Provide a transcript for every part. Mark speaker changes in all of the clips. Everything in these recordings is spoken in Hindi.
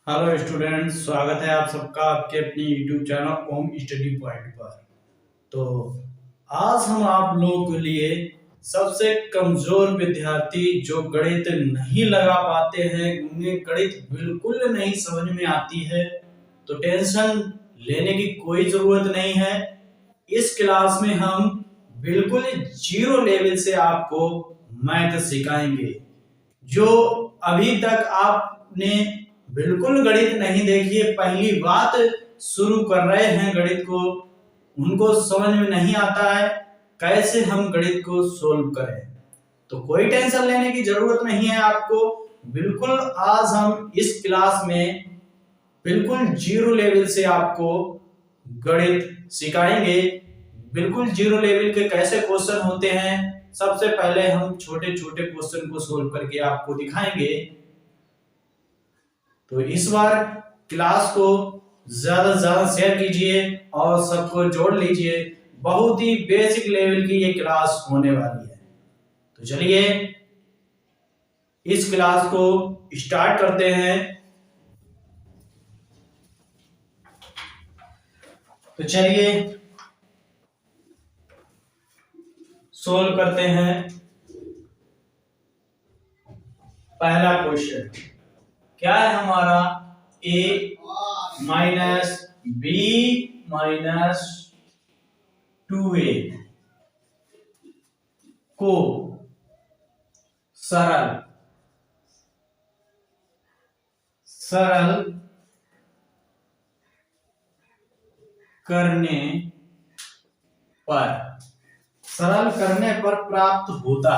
Speaker 1: हेलो स्टूडेंट्स, स्वागत है आप सबका आपके अपने यूट्यूब चैनल ओम स्टडी पॉइंट पर। तो आज हम आप लोगों के लिए सबसे कमजोर विद्यार्थी जो गणित नहीं लगा पाते हैं, उन्हें गणित बिल्कुल नहीं समझ में आती है, तो टेंशन लेने की कोई जरूरत नहीं है। इस क्लास में हम बिल्कुल जीरो लेवल से आपको मैथ सिखाएंगे। जो अभी तक आपने बिल्कुल गणित नहीं देखी है, पहली बात शुरू कर रहे हैं गणित को, उनको समझ में नहीं आता है कैसे हम गणित को सोल्व करें, तो कोई टेंशन लेने की जरूरत नहीं है आपको। बिल्कुल आज हम इस क्लास में बिल्कुल जीरो लेवल से आपको गणित सिखाएंगे। बिल्कुल जीरो लेवल के कैसे क्वेश्चन होते हैं, सबसे पहले हम छोटे छोटे क्वेश्चन को सोल्व करके आपको दिखाएंगे। तो इस बार क्लास को ज्यादा से ज्यादा शेयर कीजिए और सबको जोड़ लीजिए। बहुत ही बेसिक लेवल की ये क्लास होने वाली है। तो चलिए इस क्लास को स्टार्ट करते हैं। तो चलिए सोल्व करते हैं। पहला क्वेश्चन क्या है हमारा, a minus B minus 2a को सरल करने पर प्राप्त होता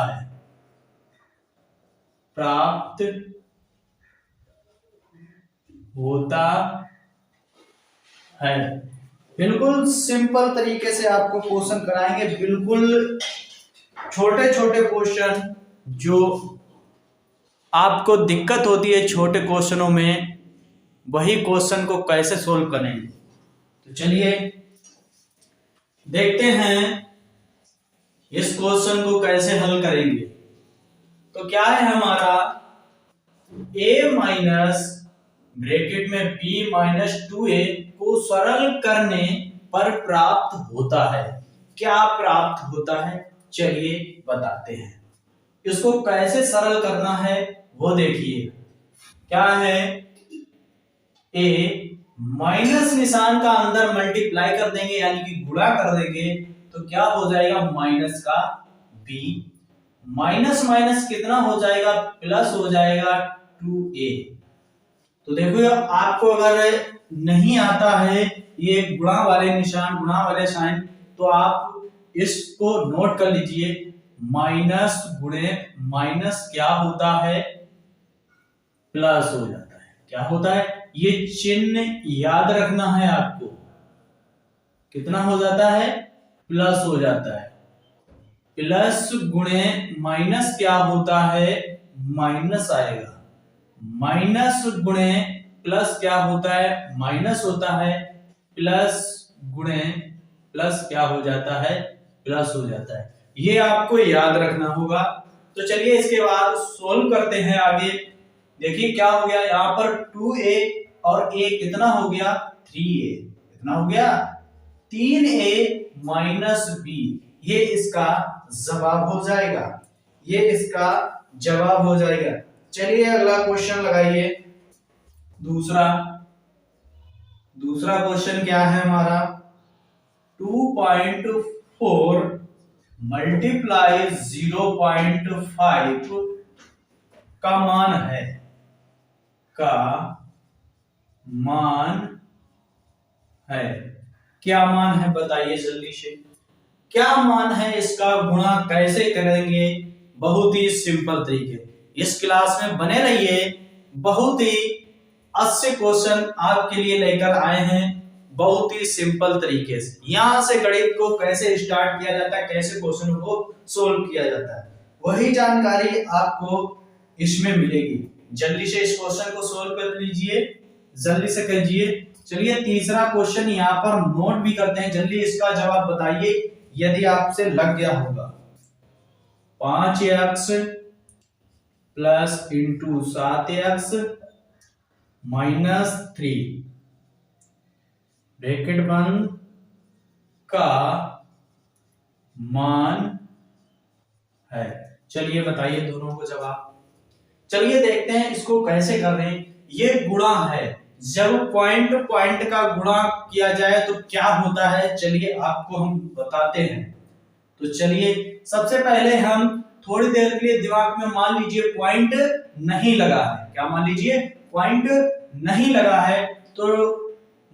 Speaker 1: है। बिल्कुल सिंपल तरीके से आपको क्वेश्चन कराएंगे, बिल्कुल छोटे छोटे क्वेश्चन जो आपको दिक्कत होती है छोटे क्वेश्चनों में, वही क्वेश्चन को कैसे सोल्व करेंगे। तो चलिए देखते हैं इस क्वेश्चन को कैसे हल करेंगे। तो क्या है हमारा, a माइनस ब्रैकेट में b माइनस 2a को सरल करने पर प्राप्त होता है। क्या प्राप्त होता है, चलिए बताते हैं। इसको कैसे सरल करना है वो देखिए। क्या है, a माइनस निशान का अंदर मल्टीप्लाई कर देंगे यानी कि गुणा कर देंगे, तो क्या हो जाएगा माइनस का b, माइनस माइनस कितना हो जाएगा, प्लस हो जाएगा 2a। तो देखो आपको अगर नहीं आता है ये गुणा वाले निशान, गुणा वाले साइन, तो आप इसको नोट कर लीजिए। माइनस गुणे माइनस क्या होता है, प्लस हो जाता है। क्या होता है, ये चिन्ह याद रखना है आपको। कितना हो जाता है, प्लस हो जाता है। प्लस गुणे माइनस क्या होता है, माइनस आएगा। माइनस गुणे प्लस क्या होता है, माइनस होता है। प्लस गुणे प्लस क्या हो जाता है, प्लस हो जाता है। ये आपको याद रखना होगा। तो चलिए इसके बाद सोल्व करते हैं आगे। देखिए क्या हो गया, यहाँ पर 2a और a कितना हो गया, 3a। कितना हो गया, 3a माइनस b। ये इसका जवाब हो जाएगा, ये इसका जवाब हो जाएगा। चलिए अगला क्वेश्चन लगाइए। दूसरा क्वेश्चन क्या है हमारा, 2.4 मल्टीप्लाई 0.5 का मान है। क्या मान है बताइए जल्दी से, क्या मान है इसका, गुणा कैसे करेंगे। बहुत ही सिंपल तरीके, इस क्लास में बने रहिए। बहुत ही अच्छे क्वेश्चन आपके लिए लेकर आए हैं, बहुत ही सिंपल तरीके से। यहां से गणित को कैसे स्टार्ट किया जाता है, कैसे क्वेश्चन को सोल्व किया जाता है, वही जानकारी आपको इसमें मिलेगी। जल्दी से इस क्वेश्चन को सोल्व कर लीजिए, जल्दी से कीजिए। चलिए तीसरा क्वेश्चन यहाँ पर नोट भी करते हैं, जल्दी इसका जवाब बताइए यदि आपसे लग गया होगा। 5x plus into 7x -3 bracket बंद का मान है। चलिए बताइए दोनों को जवाब। चलिए देखते हैं इसको कैसे कर रहे हैं। ये गुणा है, जब पॉइंट पॉइंट का गुणा किया जाए तो क्या होता है, चलिए आपको हम बताते हैं। तो चलिए सबसे पहले हम थोड़ी देर के लिए दिमाग में मान लीजिए पॉइंट नहीं लगा है। क्या मान लीजिए पॉइंट नहीं लगा है, तो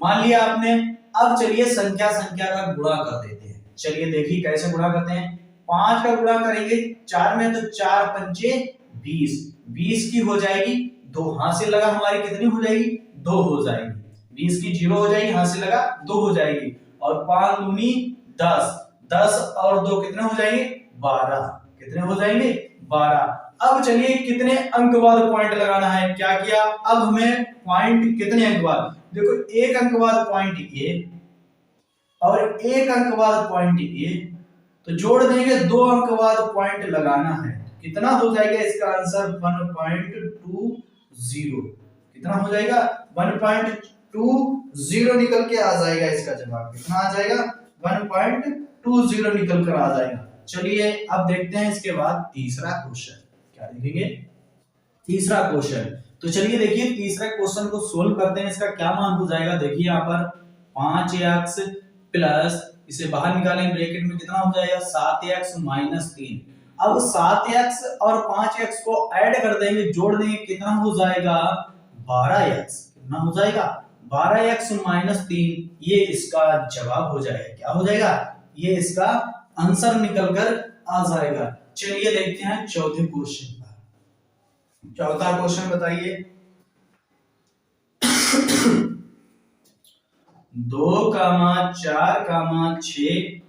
Speaker 1: मान लिया आपने। अब चलिए संख्या संख्या का गुणा कर देते हैं। चलिए देखिए कैसे गुणा करते हैं। 5 का गुणा करेंगे 4 में, तो 4 पंचे 20, 20 की हो जाएगी 2, हाथ से लगा हमारी कितनी हो जाएगी, 2 हो जाएगी। 20 की 0 हो जाएगी, हाथ से लगा 2 हो जाएगी। और 5 दूनी 10, 10 और 2 कितने हो जाएंगे, 12। कितने हो जाएंगे, 12। अब चलिए कितने अंक बाद पॉइंट लगाना है। क्या किया, अब हमें पॉइंट कितने अंक बाद, देखो 1 अंक बाद पॉइंट ए और 1 अंक बाद पॉइंट ए, तो जोड़ देंगे 2 अंक बाद पॉइंट लगाना है। कितना हो जाएगा इसका आंसर, 1.20। कितना हो जाएगा, 1.20 निकल के आ जाएगा। इसका जवाब कितना आ जाएगा, 1.20 निकल कर आ जाएगा। चलिए अब देखते हैं इसके बाद तीसरा क्वेश्चन। क्या देखेंगे, तीसरा क्वेश्चन। तो चलिए देखिए तीसरा क्वेश्चन को सोल्व करते हैं। इसका क्या मान हो जाएगा, देखिए यहाँ पर 5x प्लस, इसे बाहर निकालेंगे ब्रैकेट में, कितना हो जाएगा 7x - 3। अब 7x और 5x को ऐड कर देंगे, जोड़ देंगे, कितना हो जाएगा 12x। कितना हो जाएगा 12x - 3। ये इसका जवाब हो जाएगा। क्या हो जाएगा, ये इसका आंसर निकल कर आ जाएगा। चलिए देखते हैं चौथे क्वेश्चन पर। चौथा क्वेश्चन बताइए। 2, 4, 6,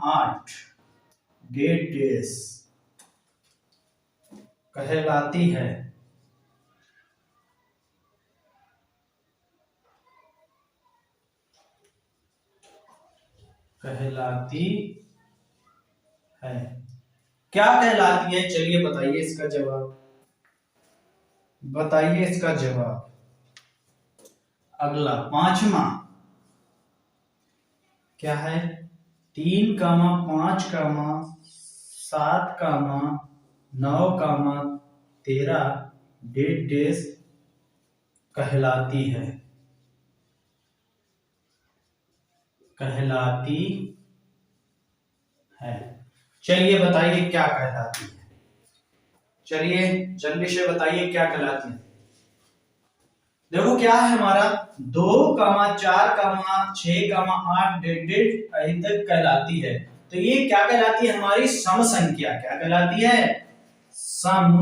Speaker 1: 8 डेट्स कहलाती है। कहलाती है, क्या कहलाती है, चलिए बताइए इसका जवाब। बताइए इसका जवाब। अगला पांचवा क्या है, 3, 5, 7, 9, 13 डेट्स कहलाती है। कहलाती है, चलिए बताइए क्या कहलाती है। चलिए जल्दी से बताइए क्या कहलाती है। देखो क्या है हमारा 2, 4, 6, 8 डेट अभी तक कहलाती है। तो ये क्या कहलाती है, हमारी सम संख्या। क्या कहलाती है, सम।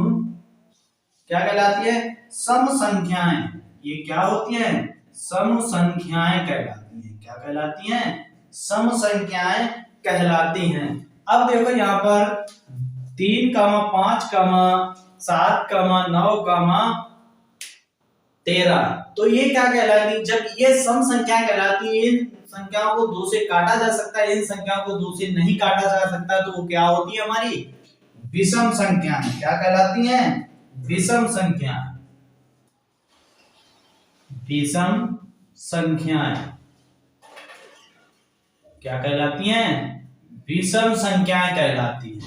Speaker 1: क्या कहलाती है, सम संख्याएं। ये क्या होती हैं, सम संख्याएं कहलाती हैं। क्या कहलाती हैं, सम संख्याएं कहलाती हैं। अब देखो यहाँ पर 3, 5, 7, 9, 13, तो ये क्या कहलाती, जब ये सम संख्या कहलाती है, इन संख्याओं को 2 से काटा जा सकता है, इन संख्याओं को 2 से नहीं काटा जा सकता, तो वो क्या होती है, हमारी विषम संख्याएं। क्या कहलाती हैं, विषम संख्या। विषम संख्याएं क्या कहलाती हैं, विषम संख्याएं कहलाती हैं।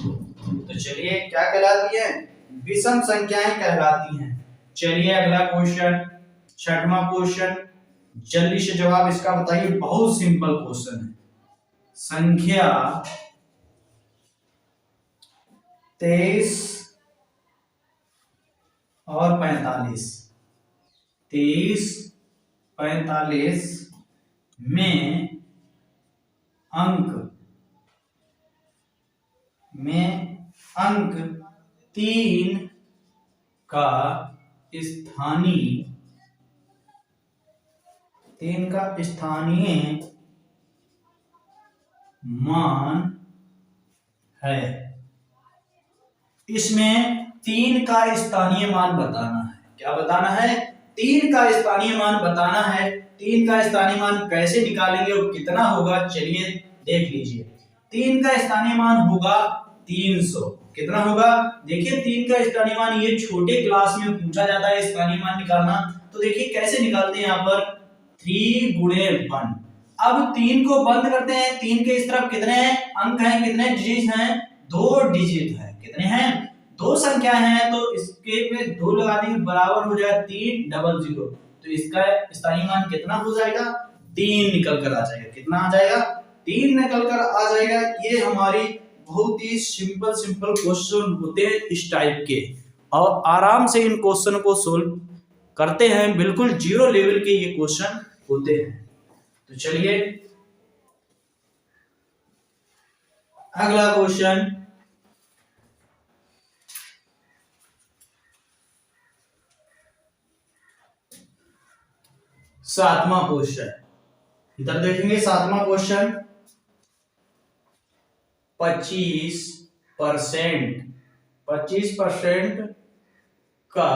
Speaker 1: तो चलिए क्या कहलाती है, विषम संख्याएं कहलाती हैं। चलिए अगला क्वेश्चन, छठवां क्वेश्चन, जल्दी से जवाब इसका बताइए। बहुत सिंपल क्वेश्चन है। संख्या 23 और 45, 23, 45 में अंक 3 का स्थानीय मान है। इसमें 3 का स्थानीय मान बताना है। क्या बताना है, 3 का स्थानीय मान बताना है। 3 का स्थानीय मान कैसे निकालेंगे और कितना होगा, चलिए देख लीजिए। 3 का स्थानीय मान होगा 300। कितना होगा? देखिए 3 का स्थानीय ये छोटे क्लास में पूछा जाता है स्थानीय निकालना। तो देखिए कैसे निकालते हैं यहाँ पर 3 गुणे 1। अब 3 को बंद करते हैं। 3 के इस तरफ कितने अंक हैं, कितने डिजिट हैं? 2 डिजिट है। कितने हैं? 2 संख्या है। तो इसके में 2 लगा देंगे बराबर हो जाएगा 300। तो इसका स्थानीय मान कितना हो जाएगा? 3 निकल कर आ जाएगा। कितना आ जाएगा? 3 निकल कर आ जाएगा। ये हमारी बहुत ही सिंपल क्वेश्चन होते हैं इस टाइप के, और आराम से इन क्वेश्चन को सोल्व करते हैं। बिल्कुल जीरो लेवल के ये क्वेश्चन होते हैं। तो चलिए अगला क्वेश्चन, सातवां क्वेश्चन। इधर देखेंगे सातवां क्वेश्चन। 25% का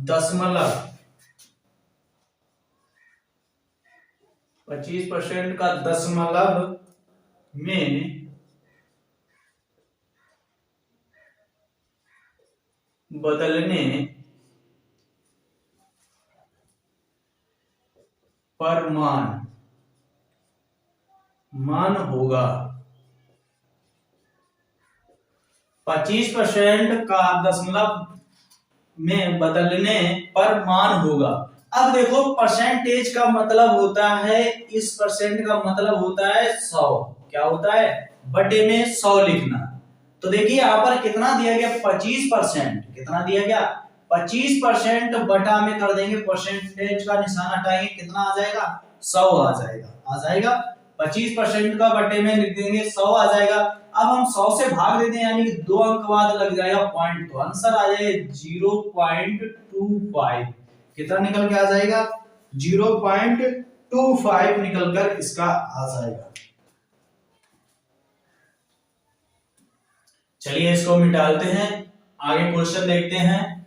Speaker 1: दशमलव 25% का दशमलव में बदलने पर मान होगा। 25% का दशमलव में बदलने पर मान होगा। अब देखो परसेंटेज का मतलब होता है, इस परसेंट का मतलब होता है 100। क्या होता है? बटे में 100 लिखना। तो देखिए यहाँ पर कितना दिया गया? 25%। कितना दिया गया? 25% बटा में कर देंगे, परसेंटेज का निशान हटाएंगे, कितना आ जाएगा? 100 आ जाएगा। 25% का बटे में लिख देंगे 100 आ जाएगा। अब हम 100 से भाग देते हैं, यानी कि 2 अंक बाद लग जाएगा पॉइंट, तो आंसर आ जाएगा 0.25। कितना निकल के आ जाएगा? 0.25 निकल कर इसका आ जाएगा। चलिए इसको मिटाते हैं, आगे क्वेश्चन देखते हैं।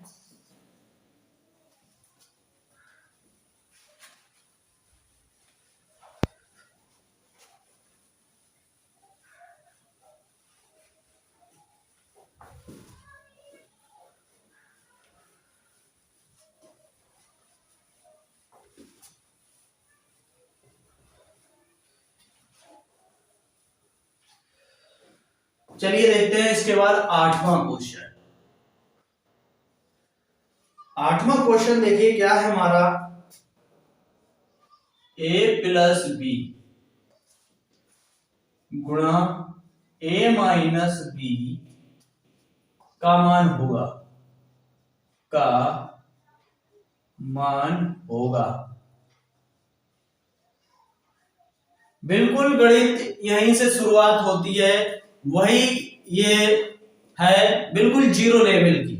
Speaker 1: चलिए देखते हैं इसके बाद आठवां क्वेश्चन। आठवां क्वेश्चन देखिए क्या है हमारा? a प्लस बी गुणा a माइनस बी का मान होगा। बिल्कुल गणित यहीं से शुरुआत होती है, वही ये है बिल्कुल जीरो लेवल की।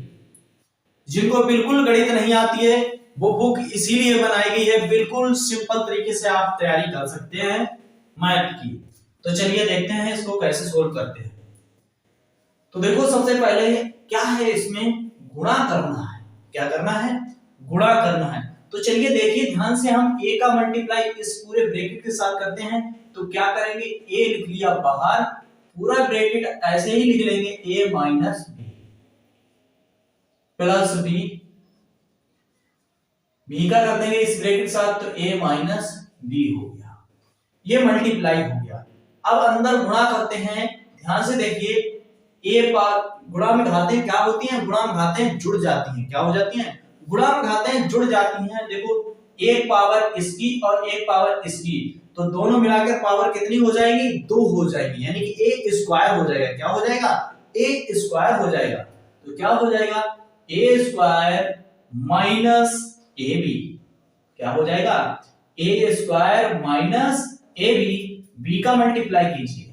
Speaker 1: जिनको बिल्कुल गणित नहीं आती है वो बुक इसीलिए बनाई गई है, बिल्कुल सिंपल तरीके से आप तैयारी कर सकते हैं मैथ की। तो चलिए देखते हैं इसको कैसे सोल्व करते हैं। तो देखो सबसे पहले क्या है, इसमें गुणा करना है। क्या करना है? गुणा करना है। तो चलिए देखिए ध्यान से, हम a का मल्टीप्लाई इस पूरे ब्रैकेट के साथ करते हैं। तो क्या करेंगे? a लिख लिया बाहर, पूरा ब्रैकेट ऐसे ही लिख लेंगे, a minus B plus B का कर देंगे इस ब्रैकेट के साथ, तो a माइनस बी हो गया। ये मल्टीप्लाई हो गया। अब अंदर गुणा करते हैं, ध्यान से देखिए, a पार गुणा में घातें क्या होती हैं? गुणा में घातें जुड़ जाती हैं। क्या हो जाती हैं? गुणा में घातें जुड़ जाती हैं। देखो एक पावर इसकी और एक पावर इसकी, तो दोनों मिलाकर पावर कितनी हो जाएगी? 2 हो जाएगी, यानी कि a स्क्वायर हो जाएगा। क्या हो जाएगा? a स्क्वायर हो जाएगा। तो क्या हो जाएगा? a square minus A B. क्या हो जाएगा? a square minus A B का मल्टीप्लाई कीजिए,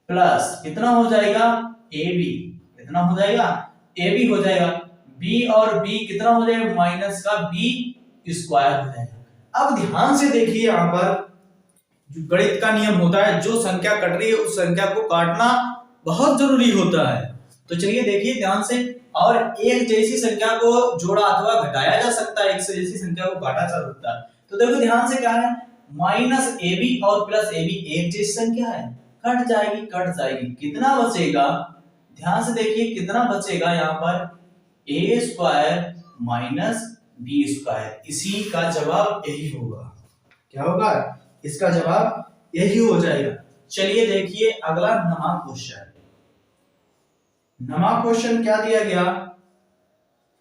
Speaker 1: प्लस कितना हो जाएगा? A B. कितना हो जाएगा? ए बी हो जाएगा। b और b कितना हो जाएगा? माइनस का b स्क्वायर हो जाएगा। अब ध्यान से देखिए, यहां पर जो गणित का नियम होता है, जो संख्या कट रही है उस संख्या को काटना बहुत जरूरी होता है। तो चलिए देखिए ध्यान से, और एक जैसी संख्या को जोड़ा अथवा घटाया जा सकता है, एक से जैसी संख्या को काटा जा सकता है। तो देखो ध्यान से क्या है, माइनस ए बी और प्लस ए बी एक जैसी संख्या है, कट जाएगी। कितना बचेगा? ध्यान से देखिए कितना बचेगा यहाँ पर, ए स्क्वायर माइनस बी स्क्वायर। इसी का जवाब यही होगा। क्या होगा? इसका जवाब यही हो जाएगा। चलिए देखिए अगला नमा क्वेश्चन। नमा क्वेश्चन क्या दिया गया,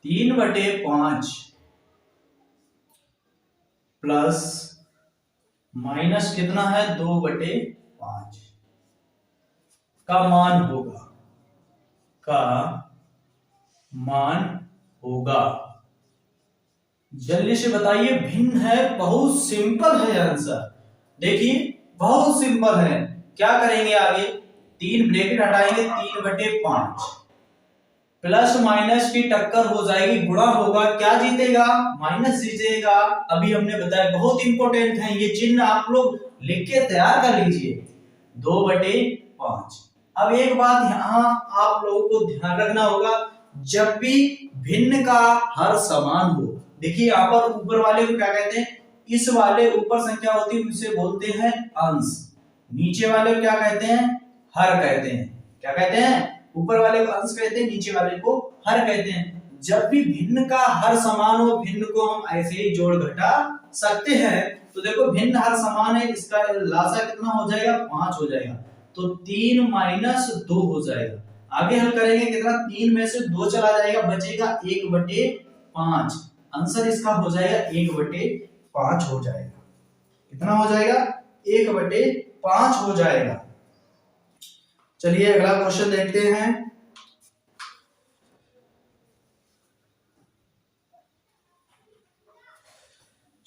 Speaker 1: 3/5 प्लस माइनस कितना है 2/5 का मान होगा, का मान होगा। जल्दी से बताइए, भिन्न है, बहुत सिंपल है आंसर। देखिए बहुत सिंपल है। क्या करेंगे आगे, 3 ब्रैकेट हटाएंगे, 3/5 प्लस माइनस की टक्कर हो जाएगी, गुणा होगा, क्या जीतेगा, माइनस जीतेगा। अभी हमने बताया बहुत इंपॉर्टेंट है ये चिन्ह, आप लोग लिख के तैयार कर लीजिए, 2/5। अब एक बात यहाँ आप लोगों को ध्यान रखना होगा, जब भी भिन्न का हर समान हो, देखिए यहाँ पर ऊपर वाले को क्या कहते हैं, इस वाले ऊपर संख्या होती है उसे बोलते हैं अंश, नीचे वाले को क्या कहते हैं, हर कहते हैं। क्या कहते हैं, ऊपर वाले को अंश कहते हैं, नीचे वाले को हर कहते हैं। जब भी भिन्न का हर समान हो, भिन्न को हम ऐसे ही जोड़ घटा सकते हैं। तो देखो भिन्न हर समान है, इसका लासा कितना हो जाएगा, 5 हो जाएगा, तो 3 - 2 हो जाएगा। आगे हल करेंगे कितना, 3 में से 2 चला जाएगा, बचेगा 1/5। आंसर इसका हो जाएगा 1/5 हो जाएगा। कितना हो जाएगा, 1/5 हो जाएगा। चलिए अगला क्वेश्चन देखते हैं।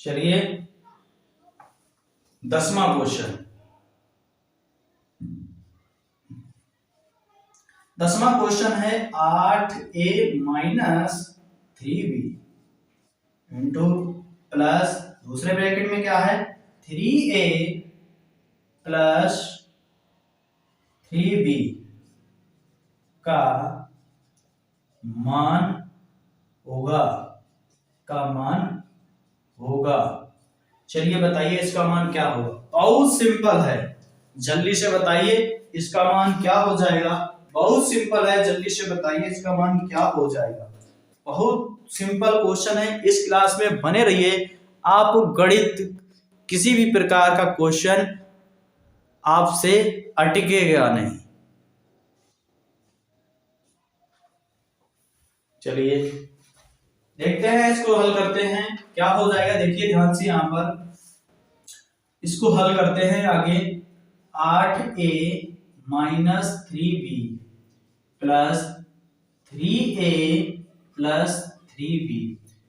Speaker 1: चलिए 10वां क्वेश्चन। 10वां क्वेश्चन है 8a - 3b इंटू प्लस दूसरे ब्रैकेट में क्या है 3a प्लस 3b का मान होगा, का मान होगा। चलिए बताइए इसका मान क्या होगा। बहुत सिंपल है, जल्दी से बताइए इसका मान क्या हो जाएगा। बहुत सिंपल है, जल्दी से बताइए इसका मान क्या हो जाएगा। बहुत सिंपल क्वेश्चन है, इस क्लास में बने रहिए। आप गणित किसी भी प्रकार का क्वेश्चन आपसे अटकेगा नहीं। चलिए देखते हैं, इसको हल करते हैं, क्या हो जाएगा। देखिए ध्यान से यहां पर इसको हल करते हैं आगे। 8a - 3b plus 3a plus 3b।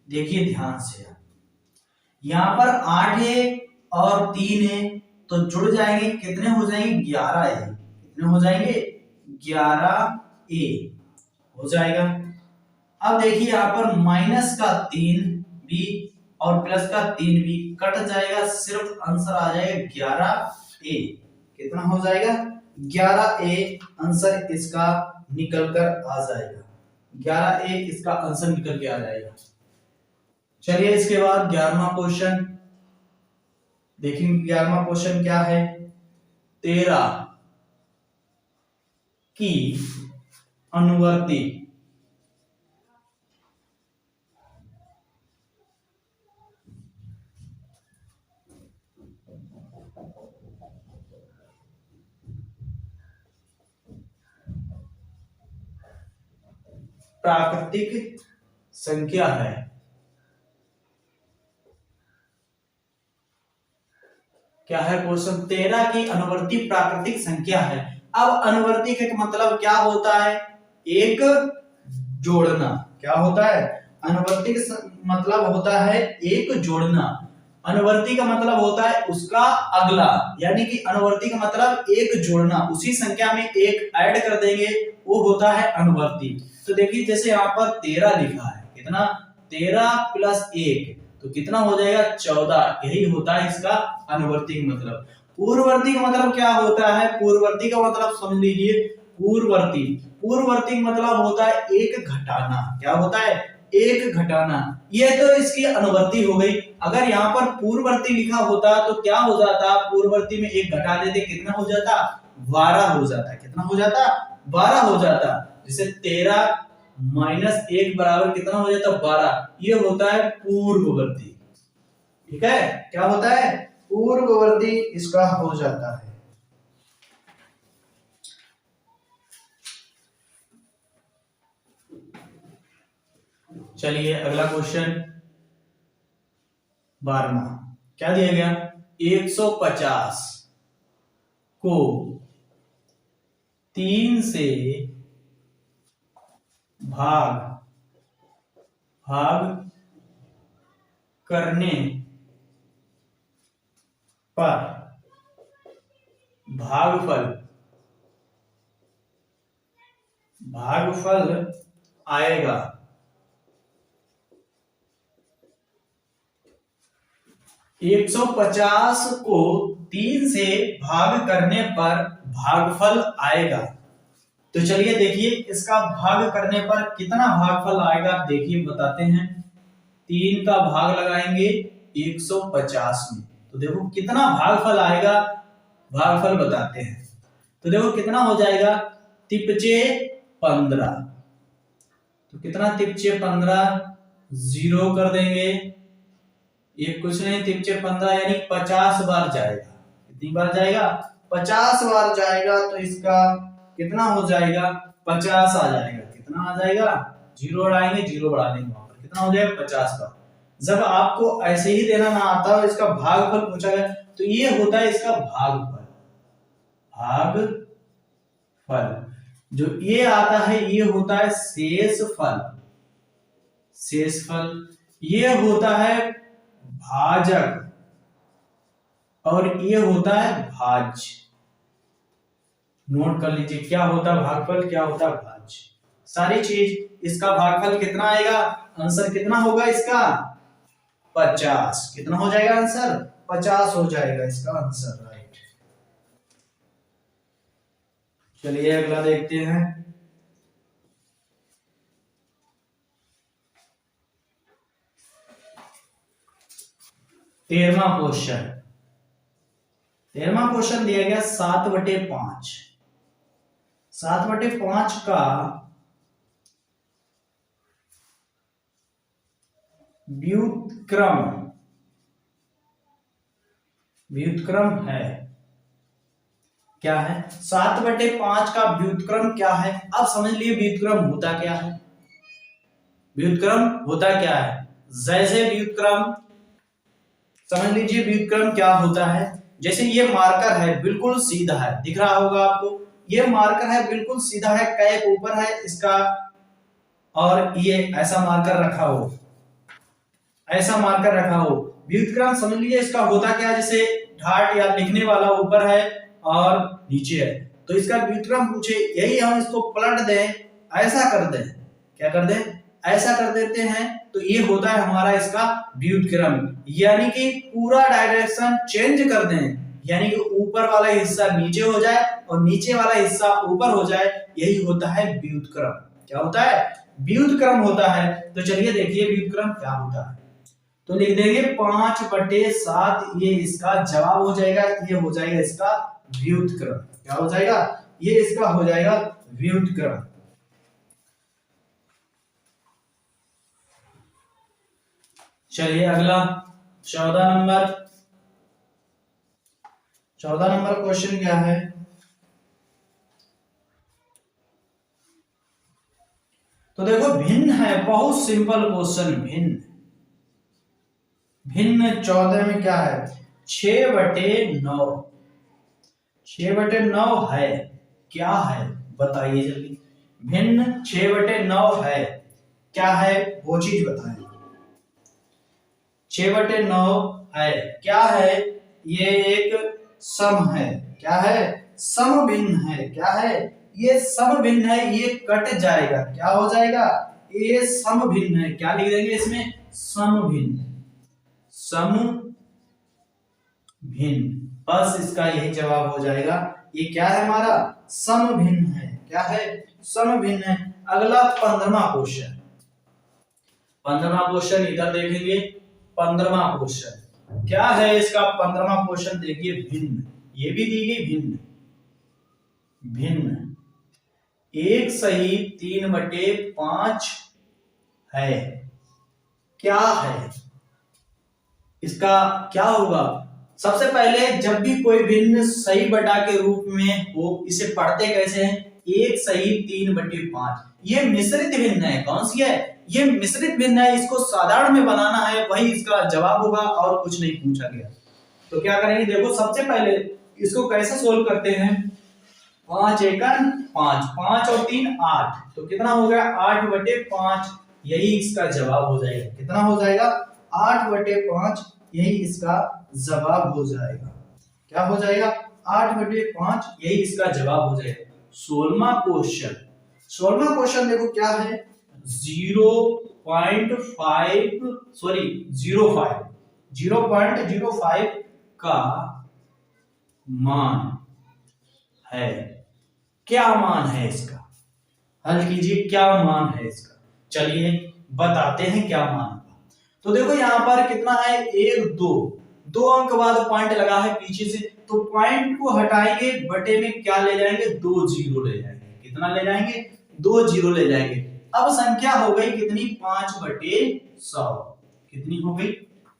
Speaker 1: देखिए ध्यान से, यहां पर 8a और 3a तो जुड़ जाएंगे, कितने हो जाएंगे 11a। कितने हो जाएंगे 11a हो जाएगा। अब देखिए यहाँ पर माइनस का 3b और प्लस का 3b कट जाएगा, सिर्फ आंसर आ जाएगा 11a। कितना हो जाएगा 11a, आंसर इसका निकल कर आ जाएगा। 11a इसका आंसर निकल के आ जाएगा। चलिए इसके बाद 11वां क्वेश्चन देखेंगे। 11वां क्वेश्चन क्या है, 13 की अनुवर्ती प्राकृतिक संख्या है। क्या है क्वेश्चन, 13 की अनुवर्ती प्राकृतिक संख्या है। अब अनुवर्ती का मतलब क्या होता है, एक जोड़ना। क्या होता है, अनुवर्ती का मतलब होता है एक जोड़ना। अनुवर्ती का मतलब होता है उसका अगला, यानी कि अनुवर्ती का मतलब एक जोड़ना, उसी संख्या में एक ऐड कर देंगे, वो होता है अनुवर्ती। तो देखिए जैसे यहाँ पर 13 लिखा है, कितना 13 प्लस 1 तो कितना हो जाएगा 14। यही होता है इसका अनुवर्ती का मतलब। पूर्ववर्ती का मतलब क्या होता है, पूर्ववर्ती का मतलब समझ लीजिए, पूर्ववर्ती पूर्ववर्ती का मतलब होता है एक घटाना। क्या होता है, एक घटाना। ये तो इसकी अनुवर्ती हो गई। अगर यहाँ पर पूर्ववर्ती लिखा होता तो क्या हो जाता, पूर्ववर्ती में एक घटा देते, कितना हो जाता 12 हो जाता। कितना हो जाता 12 हो जाता। जैसे 13 माइनस 1 बराबर कितना हो जाता है 12, ये होता है पूर्ववर्ती। ठीक है, क्या होता है पूर्ववर्ती इसका हो जाता है। चलिए अगला क्वेश्चन 12वां क्या दिया गया, 150 को 3 से भाग करने पर भागफल आएगा। 150 को 3 से भाग करने पर भागफल आएगा। तो चलिए देखिए इसका भाग करने पर कितना भागफल आएगा, देखिए बताते हैं। 3 का भाग लगाएंगे 150 में, तो देखो कितना भागफल आएगा, भागफल बताते हैं। तो देखो कितना हो जाएगा, तिपचे 15, तो कितना तिपचे 15, 0 कर देंगे, ये कुछ नहीं, तिपचे 15 यानी 50 बार जाएगा। कितनी बार जाएगा, 50 बार जाएगा, तो इसका कितना हो जाएगा 50 आ जाएगा। कितना आ जाएगा, 0 बढ़ाएंगे, 0 बढ़ा देंगे वहां पर, कितना हो जाएगा 50 बार। जब आपको ऐसे ही देना ना आता हो, इसका भागफल पूछा गया, तो ये होता है इसका भागफल। जो ये आता है ये होता है शेषफल, ये होता है भाजक, और ये होता है भाज्य। नोट कर लीजिए क्या होता है भागफल, क्या होता है भाज्य, सारी चीज। इसका भागफल कितना आएगा, आंसर कितना होगा इसका 50। कितना हो जाएगा आंसर, 50 हो जाएगा इसका आंसर, राइट। चलिए अगला देखते हैं। तेरहवां क्वेश्चन दिया गया 7/5। 7/5 का व्युत्क्रम है, क्या है 7/5 का व्युत्क्रम क्या है। अब समझ लिए व्युत्क्रम होता क्या है, व्युत्क्रम होता क्या है। जैसे व्युत्क्रम समझ लीजिए, व्युत्क्रम क्या होता है, जैसे ये मार्कर है बिल्कुल सीधा है, दिख रहा होगा आपको, ये मार्कर है बिल्कुल सीधा है, कैप ऊपर है इसका, और ये ऐसा मार्कर रखा हो, ऐसा मार्कर रखा हो। व्युत्क्रम समझ लीजिए इसका होता क्या, जैसे ढाट या लिखने वाला ऊपर है और नीचे है, तो इसका व्युत्क्रम पूछे, यही हम इसको पलट दें, ऐसा कर दें, क्या कर दें, ऐसा कर देते हैं, तो ये होता है हमारा इसका व्युत्क्रम। यानी कि पूरा डायरेक्शन चेंज कर दें, यानी कि ऊपर वाला हिस्सा नीचे हो जाए और नीचे वाला हिस्सा ऊपर हो जाए, यही होता है व्युत्क्रम। क्या होता है, व्युत्क्रम होता है। तो चलिए देखिए व्युत्क्रम क्या होता है, तो लिख देंगे 5/7, ये इसका जवाब हो जाएगा, ये हो जाएगा इसका व्युत्क्रम। क्या हो जाएगा, ये इसका हो जाएगा व्युत्क्रम। चलिए अगला 14 नंबर क्वेश्चन क्या है, तो देखो भिन्न है, बहुत सिंपल क्वेश्चन। भिन्न 14 में क्या है, 6/9। 6/9 है, क्या है बताइए जल्दी। भिन्न 6/9 है, क्या है वो चीज बताएं। 6/9 है, क्या है, ये एक सम है, क्या है, सम भिन्न है, क्या है, ये सम भिन्न है, ये कट जाएगा, क्या हो जाएगा, ये सम भिन्न है, क्या लिख देंगे इसमें, सम भिन्न, बस इसका यही जवाब हो जाएगा। ये क्या है हमारा, सम भिन्न है, क्या है, सम भिन्न है। अगला 15वां क्वेश्चन इधर देखेंगे। 15वां क्वेश्चन क्या है इसका, 15वां क्वेश्चन देखिए भिन्न, ये भी दी गई भिन्न। 1 सही 3/5 है। क्या है इसका, क्या होगा? सबसे पहले जब भी कोई भिन्न सही बटा के रूप में हो, इसे पढ़ते कैसे हैं? 1 सही 3/5। ये मिश्रित भिन्न है। कौन सी है? ये मिश्रित भिन्न है। इसको साधारण में बनाना है, वही इसका जवाब होगा, और कुछ नहीं पूछा गया। तो क्या करेंगे, देखो सबसे पहले इसको कैसे सोल्व करते हैं। 5 एकन 5, 5 और 3 8, तो कितना हो गया? 8/5। यही इसका जवाब हो जाएगा। कितना हो जाएगा? 8/5। यही इसका जवाब हो जाएगा। क्या हो जाएगा? 8/5। यही इसका जवाब हो जाएगा। 16वां क्वेश्चन। 16वां क्वेश्चन देखो क्या है। 0.05 का मान है। क्या मान है इसका? हल कीजिए, क्या मान है इसका। चलिए बताते हैं क्या मान होगा। तो देखो यहां पर कितना है? 1 2 अंक बाद पॉइंट लगा है पीछे से, तो पॉइंट को हटाएंगे, बटे में क्या ले जाएंगे? 2 जीरो ले जाएंगे। कितना ले जाएंगे? 2 जीरो ले जाएंगे। अब संख्या हो गई कितनी? 5/100। कितनी हो गई?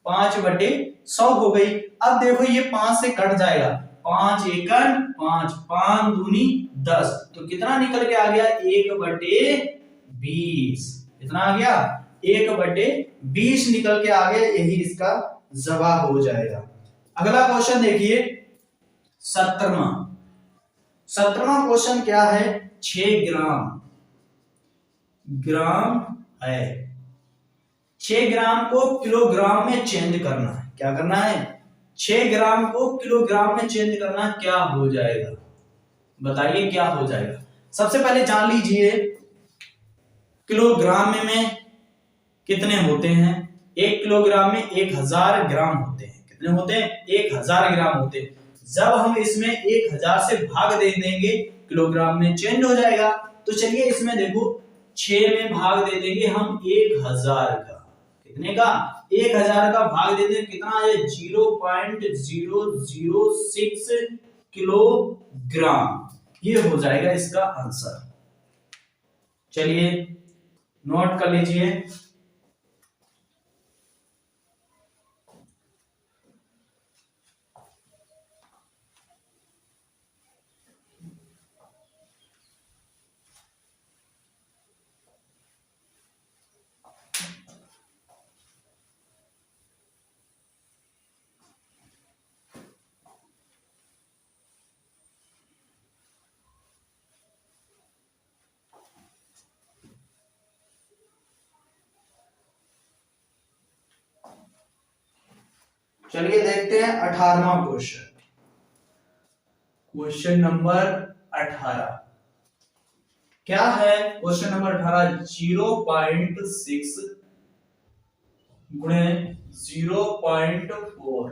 Speaker 1: 5/100 हो गई। अब देखो ये 5 से कट जाएगा। 5 एकन 5, 5 दूनी 10, तो कितना निकल के आ गया? 1/20। कितना आ गया? 1/20 निकल के आ गया। यही इसका जवाब हो जाएगा। अगला क्वेश्चन देखिए 17वां। 17वां क्वेश्चन क्या है? 6 ग्राम है। 6 ग्राम को किलोग्राम में चेंज करना है। क्या करना है? 6 ग्राम को किलोग्राम में चेंज करना। क्या हो जाएगा? बताइए क्या हो जाएगा। सबसे पहले जान लीजिए किलोग्राम में कितने होते हैं। 1 किलोग्राम में 1000 ग्राम होते हैं। कितने होते हैं? 1000 ग्राम होते हैं। जब हम इसमें 1000 से भाग दे देंगे, किलोग्राम में चेंज हो जाएगा। तो चलिए इसमें देखो 6 में भाग दे देंगे हम 1000 का। कितने का? 1000 का भाग दे देंगे, कितना है? 0.006 किलोग्राम। ये हो जाएगा इसका आंसर। चलिए नोट कर लीजिए। चलिए देखते हैं 18वां क्वेश्चन। क्वेश्चन नंबर 18 क्या है? क्वेश्चन नंबर 18 0.6 गुणे 0.4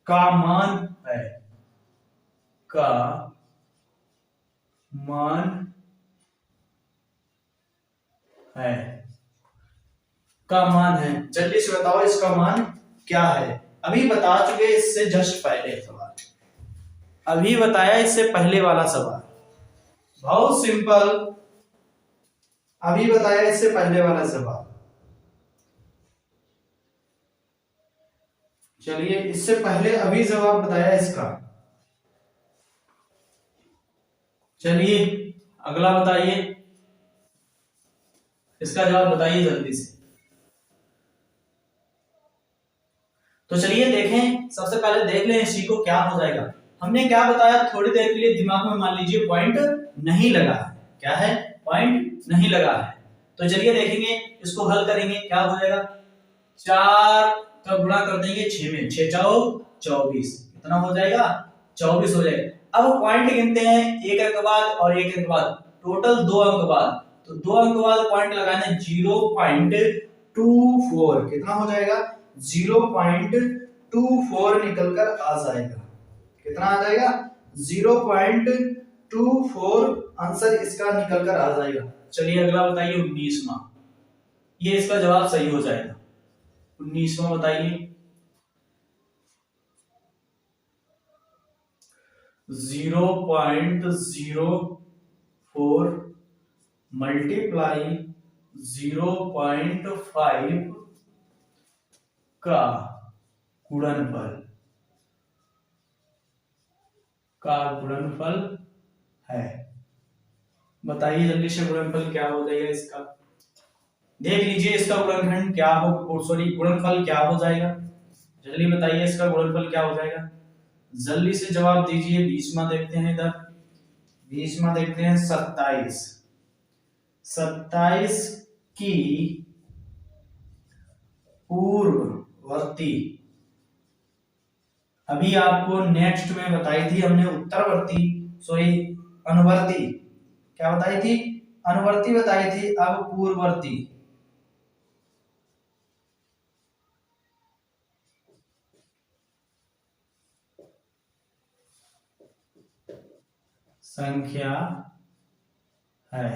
Speaker 1: का मान है। का मान है। का मान है। जल्दी से बताओ इसका मान क्या है। अभी बता चुके इससे जस्ट पहले सवाल, अभी बताया इससे पहले वाला सवाल, बहुत सिंपल। अभी बताया इससे पहले वाला सवाल। चलिए इससे पहले अभी जवाब बताया इसका। चलिए अगला बताइए, इसका जवाब बताइए जल्दी से। तो चलिए देखें, सबसे पहले देख लें इसी को क्या हो जाएगा। हमने क्या बताया? थोड़ी देर के लिए दिमाग में मान लीजिए पॉइंट नहीं लगा है। क्या है? पॉइंट नहीं लगा है। तो चलिए देखेंगे, इसको हल करेंगे। क्या हो जाएगा? 4 का गुणा कर देंगे 6 में, 6 4 24। कितना हो जाएगा? 24 हो जाएगा। अब पॉइंट गिनते हैं, एक अंक बाद और एक अंक बाद, टोटल 2 अंक बाद। तो 2 अंक बाद पॉइंट लगाने 0.24। कितना हो जाएगा? 0.24 निकल कर आ जाएगा। कितना आ जाएगा? 0.24 आंसर इसका निकल कर आ जाएगा। चलिए अगला बताइए 19वां। ये इसका जवाब सही हो जाएगा। 19वां बताइए। 0.0 4 मल्टीप्लाई 0.5 का गुणनफल है। बताइए जल्दी से गुणनफल क्या हो जाएगा इसका। देख लीजिए इसका गुणनखंड क्या हो, सॉरी गुणनफल क्या हो जाएगा। जल्दी बताइए इसका गुणनफल क्या हो जाएगा, जल्दी से जवाब दीजिए। 20वां देखते हैं इधर, 20वां देखते हैं 27। 27 की पूर्ववर्ती, अभी आपको नेक्स्ट में बताई थी हमने उत्तरवर्ती, सॉरी अनुवर्ती, क्या बताई थी, अनुवर्ती बताई थी, अब पूर्ववर्ती। संख्या है।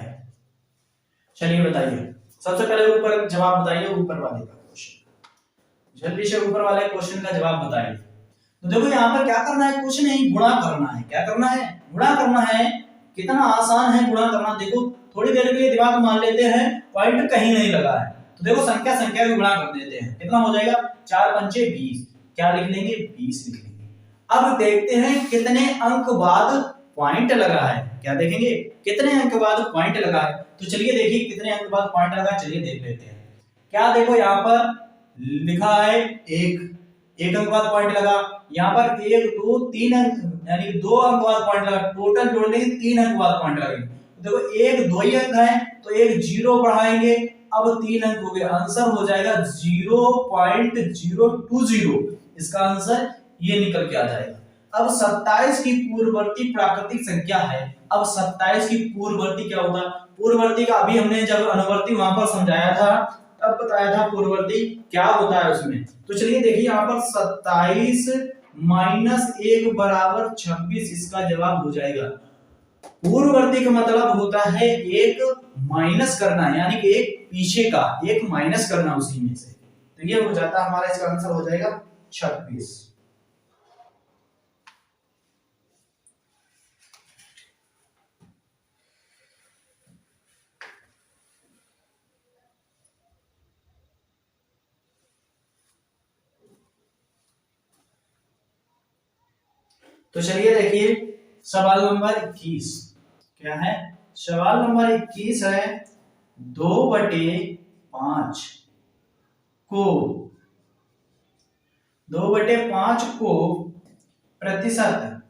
Speaker 1: चलिए बताइए, सबसे पहले ऊपर जवाब बताइए, ऊपर वाले का क्वेश्चन, जल्दी से ऊपर वाले क्वेश्चन का जवाब बताइए। तो देखो यहाँ पर क्या करना है, कुछ नहीं, गुणा करना है। क्या करना है, गुणा करना है। कितना आसान है गुणा करना। देखो थोड़ी देर के लिए दिमाग मान लेते हैं, पॉइंट कहीं नहीं लगा है, तो देखो संख्या संख्या को गुणा कर देते हैं। कितना हो जाएगा, 4 पंचे 20, क्या लिख लेंगे, 20 लिख लेंगे। अब देखते हैं कितने अंक बाद पॉइंट लगा है, क्या देखेंगे, कितने अंक बाद पॉइंट लगा है। तो चलिए देखिए कितने अंक बाद पॉइंट लगा, चलिए देख लेते हैं। क्या देखो यहाँ पर लिखा है एक अंक बाद पॉइंट लगा, यहाँ पर 1 2 3 अंक, यानी 2 अंक बाद पॉइंट लगा, टोटल जोड़ लेंगे 3 अंक बाद पॉइंट लगेंगे। देखो एक 2 ही अंक है तो एक 0 बढ़ाएंगे, अब 3 अंक हो गए, आंसर हो जाएगा 0.020। इसका आंसर ये निकल के आ जाएगा। अब 27 की पूर्ववर्ती प्राकृतिक संख्या है। अब 27 की पूर्ववर्ती क्या होता है, पूर्ववर्ती का अभी हमने जब अनुवर्ती वहां पर समझाया था तब बताया था पूर्ववर्ती क्या होता है उसमें। तो चलिए देखिए यहाँ पर 27 माइनस 1 बराबर 26, इसका जवाब हो जाएगा। पूर्ववर्ती का मतलब होता है एक माइनस करना, यानी कि एक पीछे का एक माइनस करना उसी में से, तो ये हो जाता है हमारा, इसका आंसर हो जाएगा 26। तो चलिए देखिए सवाल नंबर 21 क्या है, सवाल नंबर 21 है 2/5 को 2/5 को प्रतिशत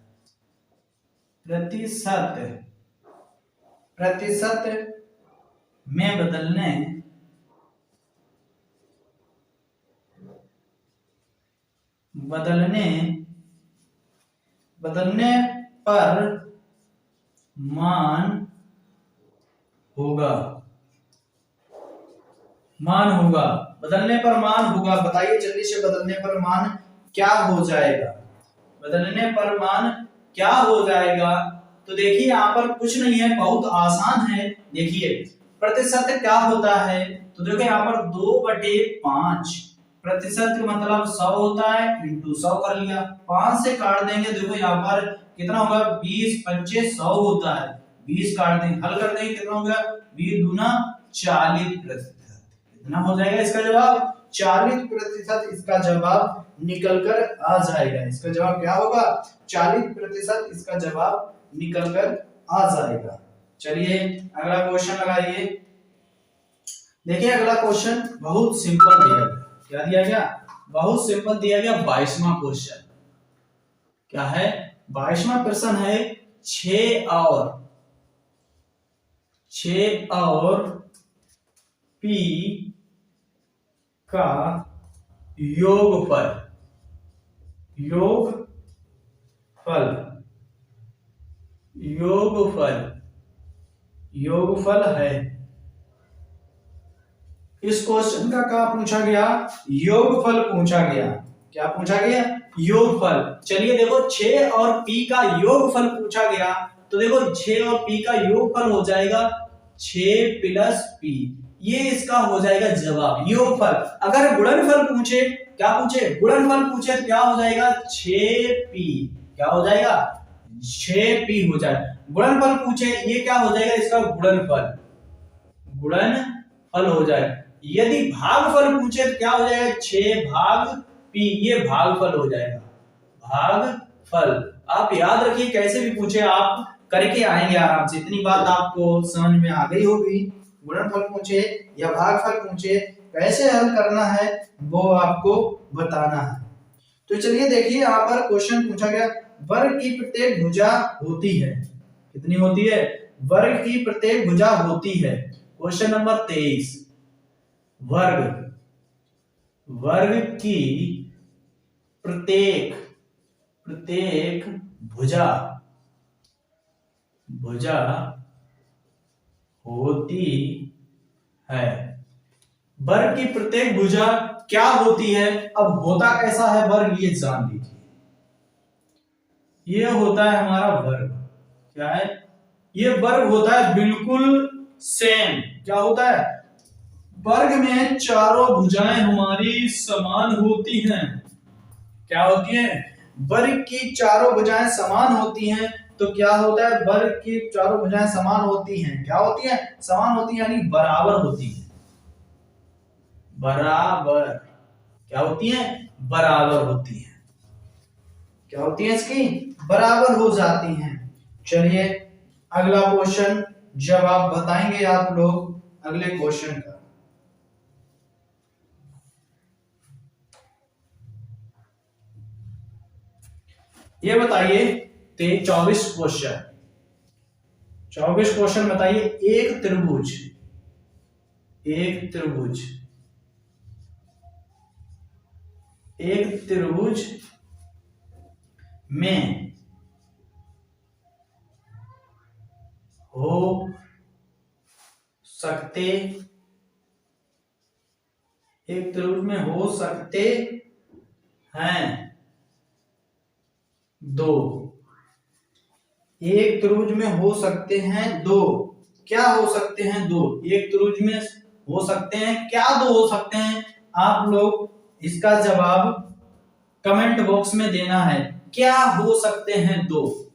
Speaker 1: में बदलने पर मान होगा, बदलने पर मान होगा। बताइए जल्दी से, बदलने पर मान क्या हो जाएगा, बदलने पर मान क्या हो जाएगा। तो देखिए यहाँ पर कुछ नहीं है, बहुत आसान है। देखिए प्रतिशत क्या होता है, तो देखो यहाँ पर 2/5 प्रतिशत का मतलब 100 होता है, इंटू 100 कर लिया, 5 से काट देंगे, देखो यहाँ पर कितना होगा, 20 पंचे 100 होता है, 20 काट देंगे, हल कर देंगे, कितना होगा, 20 दूना 40%। कितना हो जाएगा इसका जवाब, 40% इसका जवाब निकल कर आ जाएगा। इसका जवाब क्या होगा, 40% इसका जवाब निकल कर आ जाएगा। चलिए अगला क्वेश्चन लगाइए। देखिए अगला क्वेश्चन बहुत सिंपल दिया गया, क्या दिया गया, बहुत सिंपल दिया गया। 22वां क्वेश्चन क्या है, 22वां प्रश्न है 6 और p का योगफल है। इस क्वेश्चन का क्या पूछा गया, योगफल पूछा गया। क्या पूछा गया, योगफल। चलिए देखो 6 और p का योगफल पूछा गया, तो देखो 6 और p का योगफल हो जाएगा 6 प्लस p, ये इसका हो जाएगा जवाब, योगफल। अगर गुणनफल पूछे, क्या पूछे, गुणनफल पूछे तो क्या हो जाएगा 6p, क्या हो जाएगा 6p हो जाएगा। गुणनफल पूछे, ये क्या हो जाएगा, इसका गुणनफल, गुणनफल हो जाएगा। यदि भागफल पूछे तो क्या हो जाएगा, 6 भाग p, ये भागफल हो जाएगा, भागफल। आप याद रखिए, कैसे भी पूछे आप करके आएंगे आराम से, इतनी बात आपको समझ में आ गई होगी। गुणनफल पूछे या भागफल पूछे, कैसे हल करना है वो आपको बताना है। तो चलिए देखिए, यहाँ पर क्वेश्चन पूछा गया, वर्ग की प्रत्येक भुजा होती है, कितनी होती है, वर्ग की प्रत्येक भुजा होती है। क्वेश्चन नंबर 23, वर्ग की प्रत्येक भुजा होती है। वर्ग की प्रत्येक भुजा क्या होती है, अब होता कैसा है वर्ग, ये जान लीजिए। ये होता है हमारा वर्ग, क्या है, ये वर्ग होता है बिल्कुल सेम। क्या होता है, वर्ग में चारों भुजाएं हमारी समान होती हैं। क्या होती है, वर्ग की चारों भुजाएं समान होती हैं। तो क्या होता है, वर्ग की चारों भुजाएं समान होती हैं, क्या होती है, समान होती है, यानी बराबर होती है, बराबर। क्या होती है, बराबर होती है, क्या होती है, इसकी बराबर हो जाती हैं। चलिए अगला क्वेश्चन जवाब बताएंगे आप लोग अगले क्वेश्चन का। ये बताइए 24 क्वेश्चन, 24 क्वेश्चन बताइए। एक त्रिभुज में हो सकते, एक त्रिभुज में हो सकते हैं दो, एक त्रिभुज में हो सकते हैं दो, क्या हो सकते हैं दो, एक त्रिभुज में हो सकते हैं क्या, दो हो सकते हैं। आप लोग इसका जवाब कमेंट बॉक्स में देना है, क्या हो सकते हैं दो।